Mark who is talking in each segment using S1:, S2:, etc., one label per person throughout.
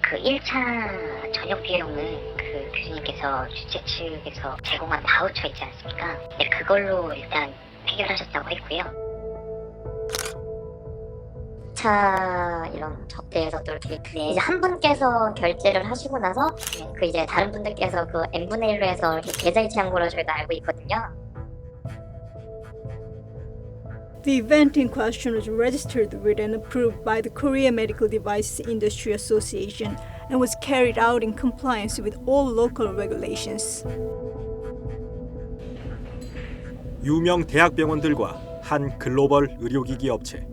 S1: 그 1차 전역 비용은 그 교수님께서 주최 측에서 제공한 바우처 있지 않습니까? 네, 그걸로 일단 해결하셨다고 했고요.
S2: 차 이런 접대에서 또 이렇게 이제 한 분께서 결제를 하시고 나서 그 이제 다른 분들께서 그 n분의 1로 해서 이렇게 계좌 이체한 걸로 저희가 알고 있거든요.
S3: The event in question was registered with and approved by the Korea Medical Device Industry Association and was carried out in compliance with all local regulations.
S4: 유명 대학병원들과 한 글로벌 의료기기 업체.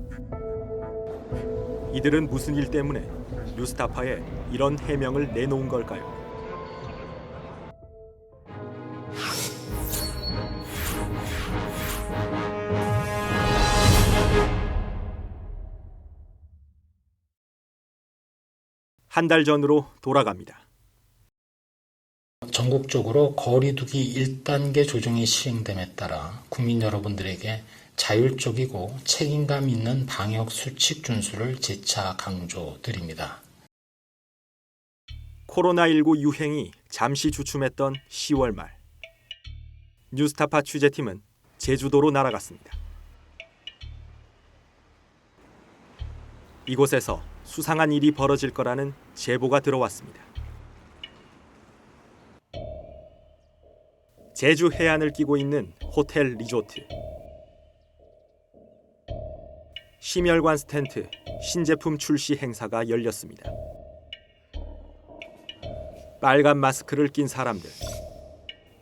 S4: 이들은 무슨 일 때문에 뉴스타파에 이런 해명을 내놓은 걸까요? 한 달 전으로 돌아갑니다.
S5: 전국적으로 거리두기 1단계 조정이 시행됨에 따라 국민 여러분들에게 자율적이고 책임감 있는 방역 수칙 준수를 재차 강조드립니다.
S4: 코로나19 유행이 잠시 주춤했던 10월 말. 뉴스타파 취재팀은 제주도로 날아갔습니다. 이곳에서 수상한 일이 벌어질 거라는 제보가 들어왔습니다. 제주 해안을 끼고 있는 호텔 리조트. 심혈관 스텐트 신제품 출시 행사가 열렸습니다. 빨간 마스크를 낀 사람들.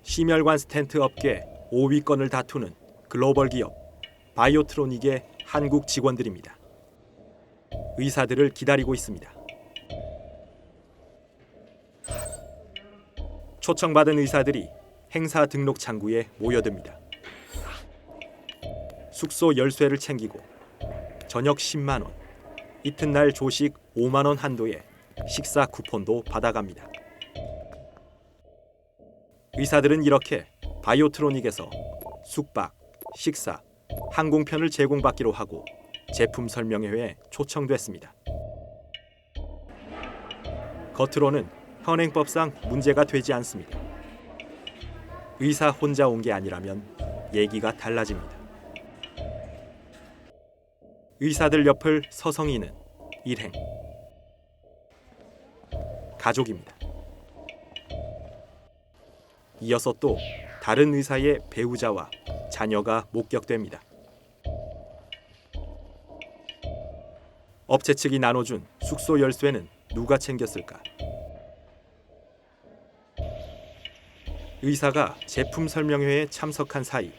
S4: 심혈관 스텐트 업계 5위권을 다투는 글로벌 기업 바이오트로닉의 한국 직원들입니다. 의사들을 기다리고 있습니다. 초청받은 의사들이 행사 등록 창구에 모여듭니다. 숙소 열쇠를 챙기고 저녁 10만 원, 이튿날 조식 5만 원 한도의 식사 쿠폰도 받아갑니다. 의사들은 이렇게 바이오트로닉에서 숙박, 식사, 항공편을 제공받기로 하고 제품 설명회에 초청됐습니다. 겉으로는 현행법상 문제가 되지 않습니다. 의사 혼자 온 게 아니라면 얘기가 달라집니다. 의사들 옆을 서성이는 일행. 가족입니다. 이어서 또 다른 의사의 배우자와 자녀가 목격됩니다. 업체 측이 나눠준 숙소 열쇠는 누가 챙겼을까? 의사가 제품 설명회에 참석한 사이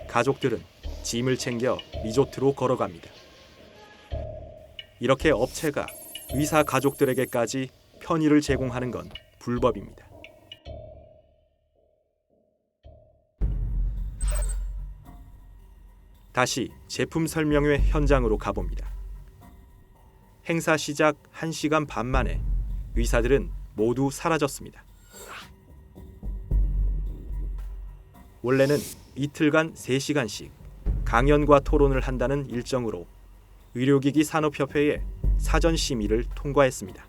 S4: 가족들은 짐을 챙겨 리조트로 걸어갑니다. 이렇게 업체가 의사 가족들에게까지 편의를 제공하는 건 불법입니다. 다시 제품 설명회 현장으로 가봅니다. 행사 시작 1시간 반 만에 의사들은 모두 사라졌습니다. 원래는 이틀간 3시간씩 강연과 토론을 한다는 일정으로 의료기기 산업협회에 사전 심의를 통과했습니다.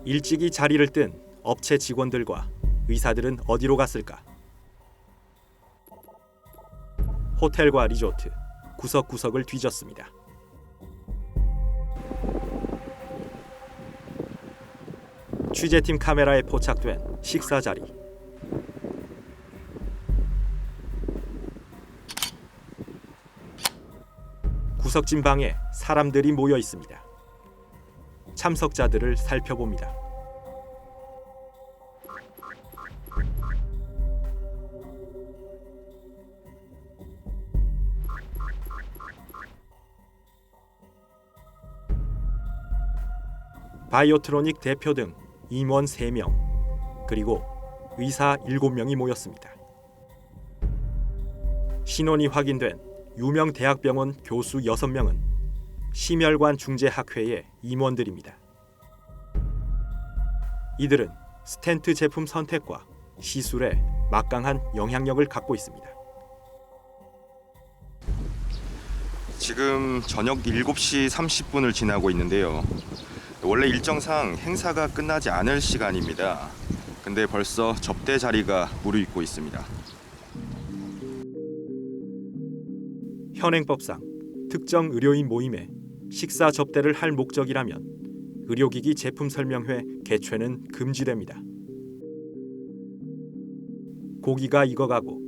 S4: 일찍이 자리를 뜬 업체 직원들과 의사들은 어디로 갔을까? 호텔과 리조트 구석구석을 뒤졌습니다. 취재팀 카메라에 포착된 식사 자리. 구석진 방에 사람들이 모여 있습니다. 참석자들을 살펴봅니다. 바이오트로닉 대표 등 임원 3명, 그리고 의사 7명이 모였습니다. 신원이 확인된 유명 대학병원 교수 6명은 심혈관 중재학회의 임원들입니다. 이들은 스텐트 제품 선택과 시술에 막강한 영향력을 갖고 있습니다.
S6: 지금 저녁 7시 30분을 지나고 있는데요. 원래 일정상 행사가 끝나지 않을 시간입니다. 근데 벌써 접대 자리가 무르익고 있습니다.
S4: 현행법상 특정 의료인 모임에 식사 접대를 할 목적이라면 의료기기 제품 설명회 개최는 금지됩니다. 고기가 익어가고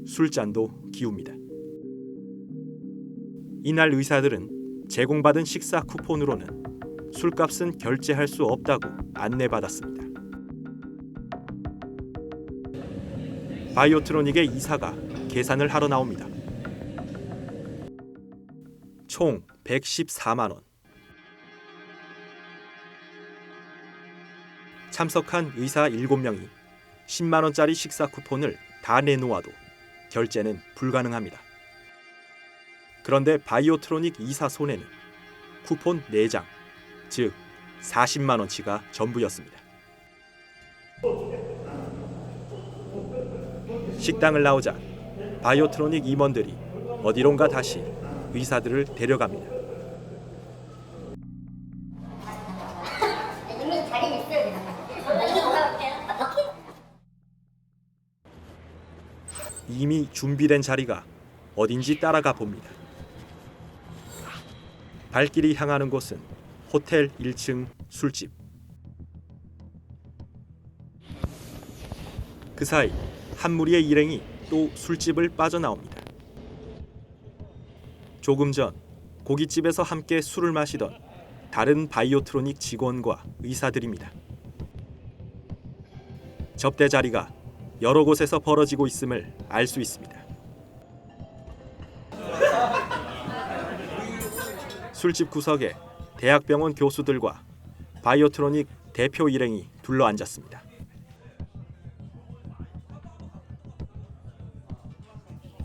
S4: 술잔도 기웁니다. 이날 의사들은 제공받은 식사 쿠폰으로는 술값은 결제할 수 없다고 안내받았습니다. 바이오트로닉의 이사가 계산을 하러 나옵니다. 총 114만 원. 참석한 의사 7명이 10만 원짜리 식사 쿠폰을 다 내놓아도 결제는 불가능합니다. 그런데 바이오트로닉 이사 손에는 쿠폰 4장, 즉 40만 원치가 전부였습니다. 식당을 나오자 바이오트로닉 임원들이 어디론가 다시 의사들을 데려갑니다. 이미 준비된 자리가 어딘지 따라가 봅니다. 발길이 향하는 곳은 호텔 1층 술집. 그 사이 한 무리의 일행이 또 술집을 빠져나옵니다. 조금 전 고깃집에서 함께 술을 마시던 다른 바이오트로닉 직원과 의사들입니다. 접대 자리가 여러 곳에서 벌어지고 있음을 알 수 있습니다. 술집 구석에 대학병원 교수들과 바이오트로닉 대표 일행이 둘러앉았습니다.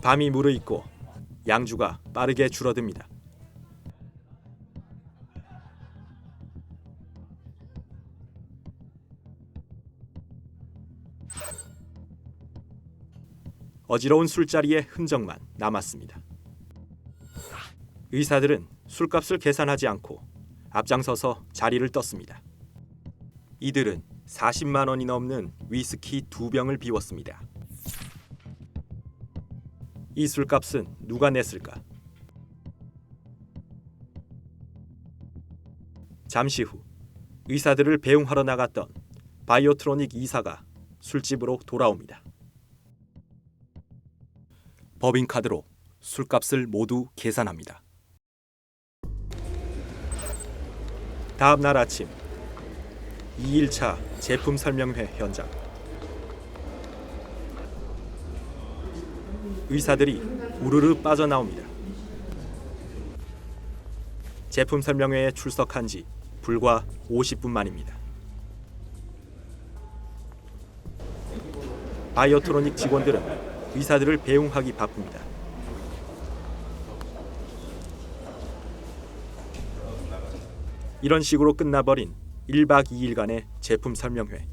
S4: 밤이 무르익고 양주가 빠르게 줄어듭니다. 어지러운 술자리의 흔적만 남았습니다. 의사들은 술값을 계산하지 않고 앞장서서 자리를 떴습니다. 이들은 40만 원이 넘는 위스키 2병을 비웠습니다. 이 술값은 누가 냈을까? 잠시 후 의사들을 배웅하러 나갔던 바이오트로닉 이사가 술집으로 돌아옵니다. 법인카드로 술값을 모두 계산합니다. 다음 날 아침 2일차 제품 설명회 현장. 의사들이 우르르 빠져나옵니다. 제품 설명회에 출석한 지 불과 50분 만입니다. 바이오트로닉 직원들은 의사들을 배웅하기 바쁩니다. 이런 식으로 끝나버린 1박 2일간의 제품 설명회.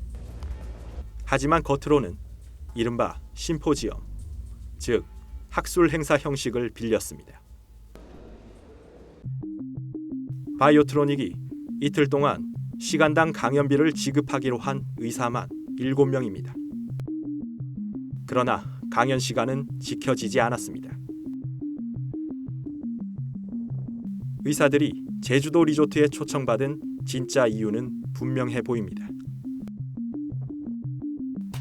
S4: 하지만 겉으로는 이른바 심포지엄, 즉 학술 행사 형식을 빌렸습니다. 바이오트로닉이 이틀 동안 시간당 강연비를 지급하기로 한 의사만 7명입니다. 그러나 강연 시간은 지켜지지 않았습니다. 의사들이 제주도 리조트에 초청받은 진짜 이유는 분명해 보입니다.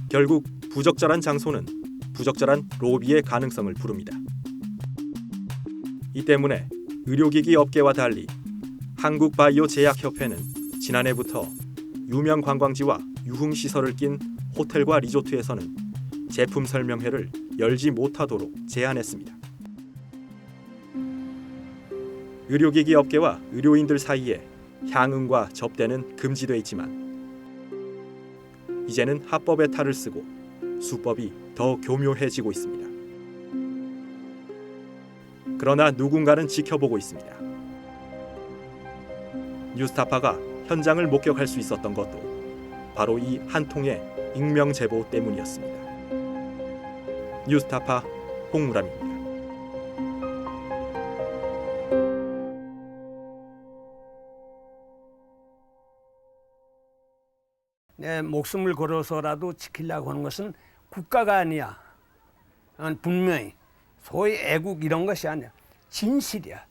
S4: 결국 부적절한 장소는 부적절한 로비의 가능성을 부릅니다. 이 때문에 의료기기 업계와 달리 한국바이오제약협회는 지난해부터 유명 관광지와 유흥시설을 낀 호텔과 리조트에서는 제품 설명회를 열지 못하도록 제한했습니다. 의료기기 업계와 의료인들 사이에 향응과 접대는 금지돼 있지만 이제는 합법의 탈을 쓰고 수법이 더 교묘해지고 있습니다. 그러나 누군가는 지켜보고 있습니다. 뉴스타파가 현장을 목격할 수 있었던 것도 바로 이 한 통의 익명 제보 때문이었습니다. 뉴스타파 홍무람입니다.
S7: 내 목숨을 걸어서라도 지키려고 하는 것은 국가가 아니야. 분명히 소위 애국 이런 것이 아니야. 진실이야.